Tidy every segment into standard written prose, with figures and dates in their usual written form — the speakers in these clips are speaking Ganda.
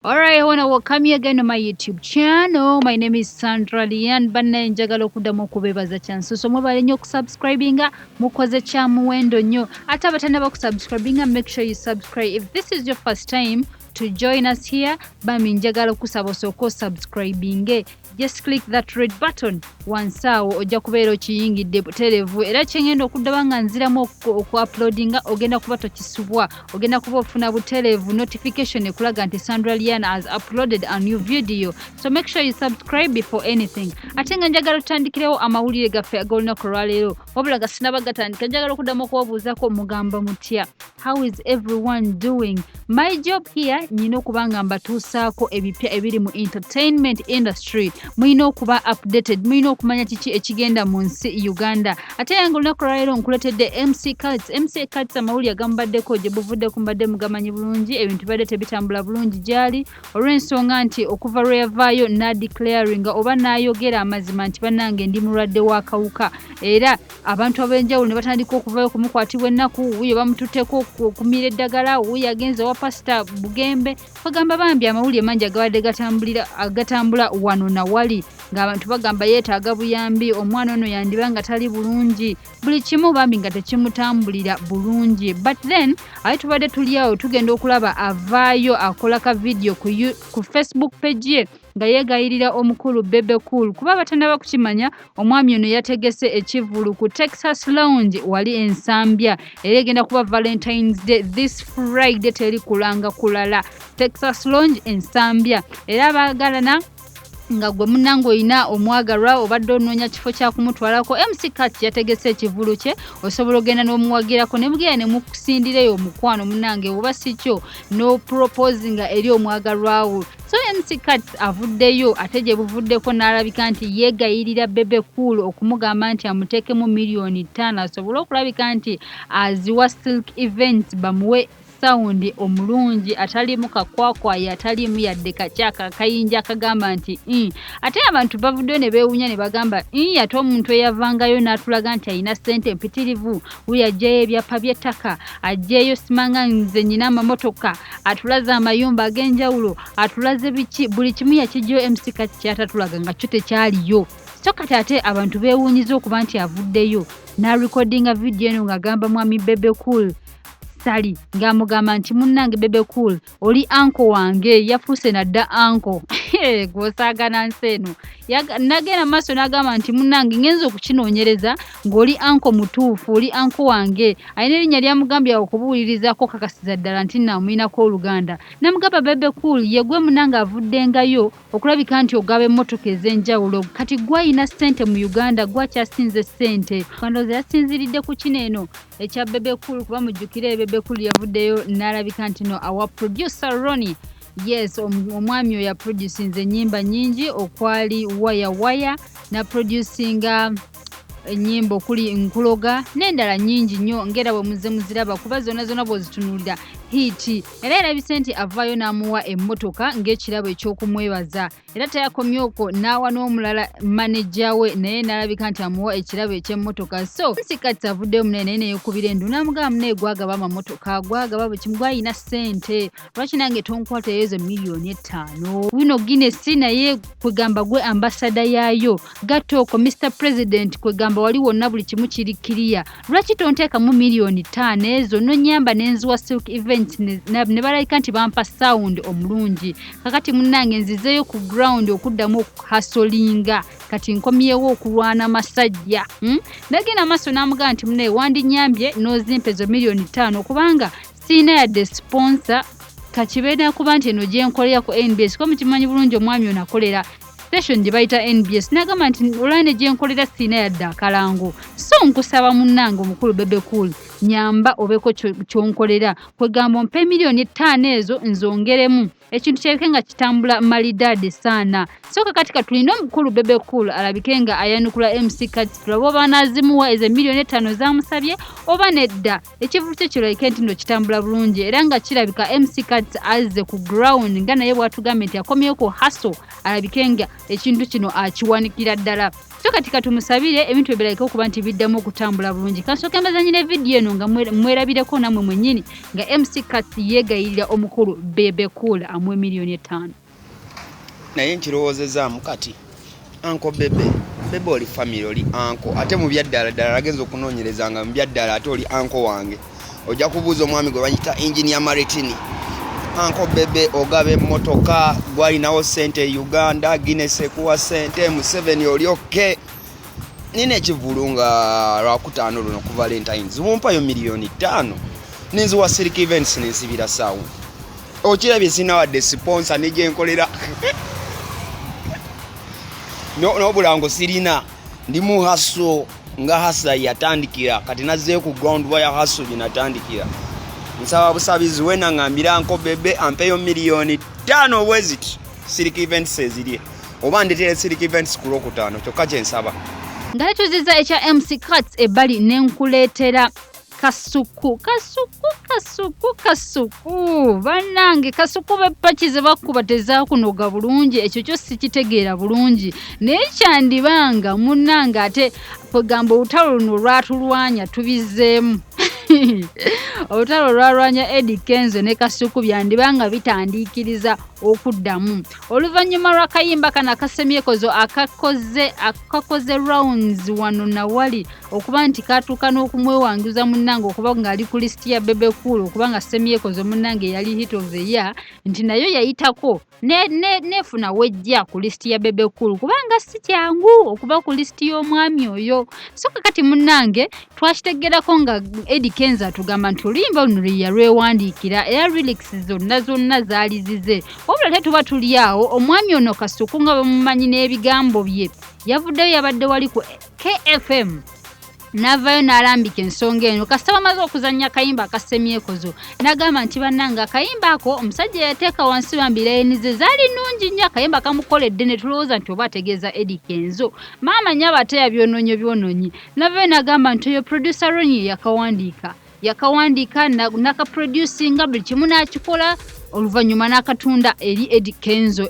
Alright, I wanna welcome you again to my YouTube channel. My name is Sandra Lian. Banna njagala okuddamu okubeebaza kyansuso mwebale nnyo okusubscribinga mukoze kya muwendo nnyo ate abatannaba okusubscribinga make sure you subscribe. If this is your first time to join us here, bami njagala okusaba osooka osubscribinge. Just click that red button once awo ojja kubeera okiyingidde butereevu era kyengenda okuddaba nga nziramu okuuploadinga ogenda kuba tokisubwa ogenda kuba ofuna butereevu notification ekulaga nti Sandra Lian has uploaded a new video, so make sure you subscribe before anything. Ate nga njagala tutandikirewo amawulire gaffe ag'olunaku olwaleero wabula gasinaba gatandika njagala okuddamu okubabuuzaako mugamba mutya. How is everyone doing? My job here nyina okuba nga mbatuusaako ebipya ebiri mu entertainment industry. Mulina okuba updated, mulina okumanya kiki ekigenda mu nsi Uganda. Ate yange olunaku olwaleero nkuletedde MC Cuts amawulire agambaddeko gye buvuddeko mbadde mugamanyi bulungi ebintu bidde tebitambula bulungi gyali olw'ensonga nti okuva lwe yavaayo n'adeclaringa oba n'ayogera amazima nti bannange ndi mulwadde w'akawuka era abantu ab'enjawulo ne batandika okuvaayo kumukwatibwa ennaku wuuyo bamututteko okumira eddagala wuuyo agenze wa pasita Bugembe bagamba bambi amawulire mangi agabadde agatambula wano na wali ng'abantu bagamba yeetaaga buyambi omwana ono yandiba nga tali bulungi buli kimu bambi nga tekimutambulira bulungi but then aye tubadde tuli awo tugenda okulaba avaayo akola ka video ku Facebook page ye nga yeegayirira omukulu BEBECOOL kuba batannaba kukimanya omwami ono yategese ekivulu ku Texas Lounge wali ensambya era egenda kuba Valentine's Day this Friday teri kulanga kulala Texas Lounge ensambya era baagalana nga gwe munnange oyina omwagalwa obadde onoonya kifo kya kumutwalako MC Cuts yategese ekivulu kye osobola ogenda n'omuwagirako ne mugenda ne mukusindireyo omukwano munnange oba si kyo no proposinga eri omwagalwa wo. So MC Cuts avuddeyo ate gye buvuddeko n'alabika nti yeegayirira BEBECOOL okumugamba nti amuteekemu $5,000,000 asobole okulabika nti aziwa Silk Events bamuwe sound omulungi atalimu kakwakwayo atalimu yadde kakyaka kayinja akagamba nti ate abantu bavuddeyo ne beewunya ne bagamba ate omuntu eyavangayo n'atulaga nti alina ssente empitirivu wuyo aggyeyo ebyapa by'ettaka aggyeyo simanga nze nyina amamotoka atulaze amayumba ag'enjawulo atulaze biki buli kimu yakiggyeyo MC Cuts kyatatulaga nga kyo tekyaliyo so kati ate abantu beewuunyiza okuba nti avuddeyo n'arecordinga video eno ng'agamba mwami BEBECOOL Sali ng'amugamba nti munnange BEBECOOL oli anko wange yafuuse nadda anko gwosaagana nsi eno nagenda maaso n'agamba nti munnange ngenza okukinoonyereza ng'oli anko mutuufu oli anko wange alina erinnya lyamugambye okubuulirizaako kakasiza ddala nti naamuyinako oluganda namugamba BEBECOOL ye gwe munnange avuddengayo okulabika nti ogaba emmotoka ez'enjawulo kati gw'ayina ssente mu Uganda gwakyasinze ssente kandoozi yasinziridde ku kino eno ekya BEBECOOL kuba mujjukire BEBECOOL yavuddeyo n'alabika nti no our producer Ronnie yes omwami oyo yaproducinze ennyimba nnyingi okwali waya na producinga ennyimba okuli nkuloga n'endala nnyingi nnyo ngera bwe muze muziraba kuba zonna bw'ozitunuulira hiti era erabise nti avaayo n'amuwa emmotoka ng'ekirabo ekyokumwebaza era teyakomye okwo n'awa n'omulala maneja we naye n'alabika nti amuwa ekirabo eky'emmotoka so MC Cuts avuddeyo munaye naye neyeekubira endu n'amugamba munaye gwagaba amamotoka gwagaba buli kimu gwayina ssente lwaki nange tonkwata ezo $5,000,000 wino Guinness naye kwegamba gwe ambasada yaayo gatooko Mr President kwegamba wali wonna buli kimu kiri kiriya lwaki tonteekamu $5,000,000 ezo nonyamba n'enziwa Silk Events ne balayika nti bampa sound omulungi kakati munnange nzizeeyo ku ground okuddamu okuhasolinga kati nkomyewo okulwana masajja nagenda maaso n'amugamba nti munaye wandinyambye n'ozimpa ezo $5,000,000 kubanga siina yadde sponsor kakibeera kuba nti eno gye nkolera ku NBS ko mukimanyi bulungi omwami ono akolera station gye bayita NBS nagamba nti olwane gye nkolera siina yadde akalango so nkusaba munnange omukulu BEBECOOL nyamba obeko kyonkolera kwegamba mpe $5,000,000 ezo nzongeremu ekintu kyereke nga kitambula malidade sana so kakati katulina omukulu BEBECOOL alabike nga ayanukula MC Cuts tulaba oba n'azimuwa ezo $5,000,000 zamusabye oba nedda ekivulu kye kirabike nti no kitambula bulungi era nga kirabika MC Cuts azze ku ground nga naye bw'atugambye nti akomyeyo ku hustle alabike nga ekintu kino akiwanikira ddala so katika tumusabire ebintu ebirayika okuba nti biddamu okutambula bulungi kansooka mbazanyire video eno nga mwerabireko namwe mwennyini nga MC Kats yeegayirira omukulu BEBECOOL amuwe $5,000,000 naye nkirowoozezaamu kati anko bebe oli family oli anko ate mu byaddala ddala agenza okunoonyereza nga mu byaddala ate oli anko wange ojja kubuuza omwami gwe banyita engineer Maritini anko bebe ogaba emmotoka gwalinawo ssente Uganda Guinness ekuwa ssente Museveni oli okke nina ekivulu nga lwakutaano luno ku Valentines bumpayo $5,000,000 ninziwa Silk Events nensibira saawu okirabye sinawadde sponsor ne gye nkolera no bulango sirina ndi mu haso nga hasa yatandikira kati nazze ku ground wire haso ginatandikira nsaba busabizi wena ngambira anko bebe ampeyo $5,000,000 wezit Silk Events ezirye oba ndetere Silk Events ku Lwokutaano kyokka kye nsaba nga tuziza ekya MC Kats ebbali nenkuleetera Kasuku bannange Kasuku bepaki ze bakuba tezaakunoga bulungi ekyo kyo sikitegeera bulungi naye kyandibanga munnange ate kugamba olutalo luno lwatulwanya tubizeemu olutalo lwalwanya Eddy Kenzo ne Kasuku byandibanga bitandiikiriza okuddamu oluvannyuma lw'akayimba kana akasemyekozo akakoze rounds wano na wali okuba nti katuuka n'okumwewanguza munnange okuba ng'ali ku lisiti ya BEBECOOL okuba nga semyekozo munnange yali hit of the year nti nayo yayitako nefuna wejja ku lisiti ya BEBECOOL kubanga si kyangu okuba ku lisiti y'omwami oyo so kakati munnange twakitegerako nga Eddy Kenzo atugamba nti oluyimba luno yalwewandiikira era lyrics zonna zaali zize wabula tetuba tuli awo omwami ono Kasuku nga bamumanyi n'ebigambo bye yavuddeyo yabadde wali ku KFM n'avaayo n'alambika ensonga eno kasita bamaze okuzannya akayimba akasemyekozo n'agamba nti bannanga akayimba ako omusajja yateeka wansi bambirayini ze zaali nnungi nnyo akayimba kamukoledde ne tulowooza nti oba ategeeza Eddy Kenzo maama nnyo aba ateya byononyi n'avaayo n'agamba nti oyo producer Ronnie yakawandiika nakaproducinga buli kimu n'akikola oluvannyuma n'akatunda eri Eddy Kenzo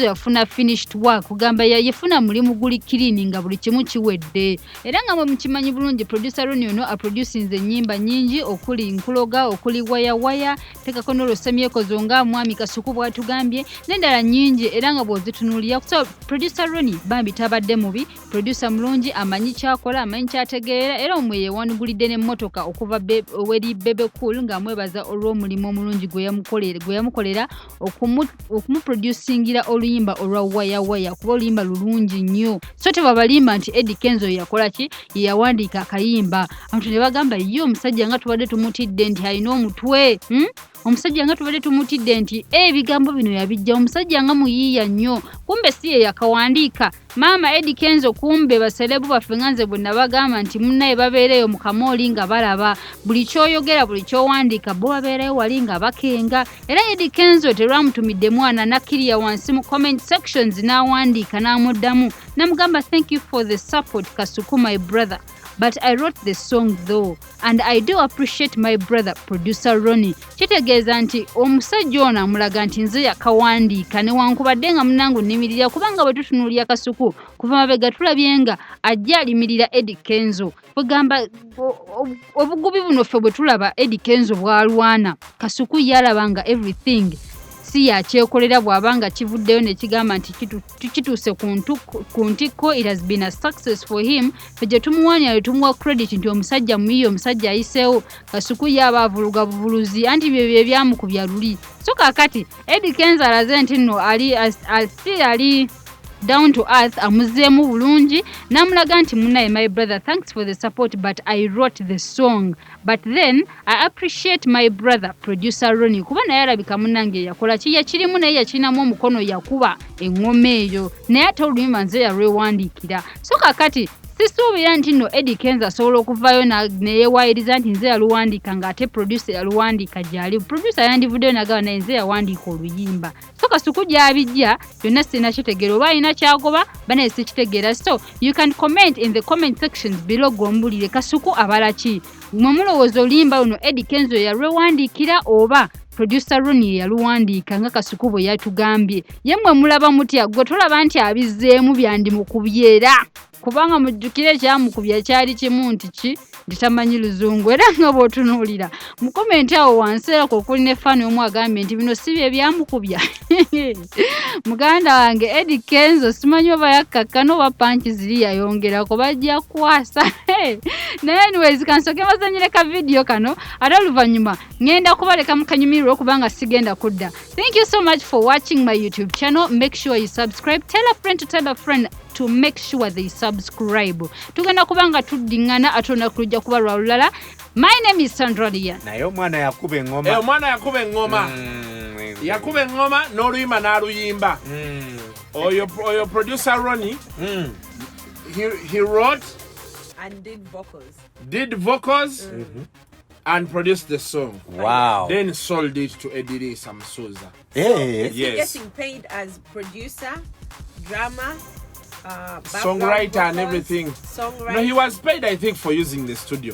yafuna finished work kugamba yafuna mulimu guli clean nga buli kimu kiwedde era nga mukimanyi bulungi producer Ronnie ono aproducinze ennyimba nnyingi okuli nkuloga okuli waya tekako n'olusemyekozo nga mwami Kasuku bwatugambye n'endala nnyingi era nga bw'ozitunuulira so producer Ronnie bambi tabadde mubi producer mulungi amanyi kyakola amanyi kyategeera era omwe yewanigulidde n'emmotoka okuva eri BEBECOOL ng'amwebaza olw'omulimu omulungi gwe yamukolera okumuproducingira oluyimba olwa waya kuba oluyimba lulungi nnyo so tebabalimba nti Eddy Kenzo yakola ki yawandiika akayimba abantu ne bagamba ye omusajja nga tubadde tumutidde nti alina omutwe omusajja nga tubadde tumutidde nti ebigambo bino yabijja omusajja nga muyiiya nnyo kumbe si ye yakawandiika maama Eddy Kenzo kumbe baselebu baffe nga nze bwe nabagamba nti munnaye babeereyo mu kamooli nga balaba buli kyoyogera buli kyowandiika bo babeereyo wali nga bakenga era Eddy Kenzo terwamutumidde mwana nakkiriya wansi mu comment sections n'awandiika n'amuddamu namugamba thank you for the support Kasuku my brother but I wrote the song though and I do appreciate my brother producer Ronnie kitegeeza nti omusajja ono amulaga nti nze yakawandiika newankubadde nga munangu nnimirira kubanga bwe tutunuulira Kasuku kuva mabega tulabye nga ajja alimirira Eddy Kenzo kugamba obugubi buno ffe bwe tulaba Eddy Kenzo bwalwana Kasuku yalaba nga everything si yakyekolera bw'abanga kivuddeyo ne kigamba nti kituuse ku ntikko it has been a success for him fegye tumuwanya tumuwa credit nti omusajja muyiyo omusajja ayiseewo Kasuku yaba avuluga buvuluzi anti bye byamukubya luli so kakati Eddy Kenzo alaze nti nno ali down to earth amuzeemu bulungi namulaga nti munnaye my brother thanks for the support but I wrote the song but then I appreciate my brother producer Ronnie kuba naye alabika munnange yakola kirimu naye yakirinamu omukono yakuba eŋŋoma eyo naye ate oluyimba nze yalwewandiikira so kakati sisuubira nti nno Eddy Kenzo asobola okuvaayo neyewaayiriza nti nze yaluwandiika ng'ate producer yaluwandiika gy'ali producer yandivuddeyo nagaba naye nze yawandiika oluyimba so Kasuku gy'abijja byonna sirina kitegeera oba alina kyagoba banaye sikitegeera so you can comment in the comment sections below gombulire Kasuku abala ki mwe mulowooza oluyimba luno Eddy Kenzo yalwewandiikira oba producer Ronnie yaluwandiika nga Kasuku bwe yatugambye yemmwe mulaba mutya gwe tulaba nti abizeemu byandimukubyera kubanga mujjukire kyamukubya kyali kimu nti ki nditamanyi luzungu era nga bw'otunuulira mu komenti awo wansi era kuli ne fani omu agambye nti bino si bye byamukubya muganda wange Eddy Kenzo simanyi oba yakkakkana oba panchi ziri yayongerako bajja kwasa naye anyways kansoke mazanyire ka video kano ate oluvannyuma ngenda kubaleka mu kanyumiriro kubanga sigenda kudda. Thank you so much for watching my YouTube channel. Make sure you subscribe. Tell a friend to tell a friend to make sure they subscribe. Tugenda kubanga tuddingana atona kujja kuba lwalulala. My name is Sandra Lian. Naye omwana yakuba engoma. Omwana yakuba engoma. Yakuba engoma n'oluyimba n'aluyimba. Oyo producer Ronnie. He wrote and did vocals. And produced the song. Wow. Then sold it to Eddy Samsuza. Yes. Yes. Getting paid as producer, drama, songwriter vocals, and everything. Songwriter. No, he was paid, I think, for using the studio.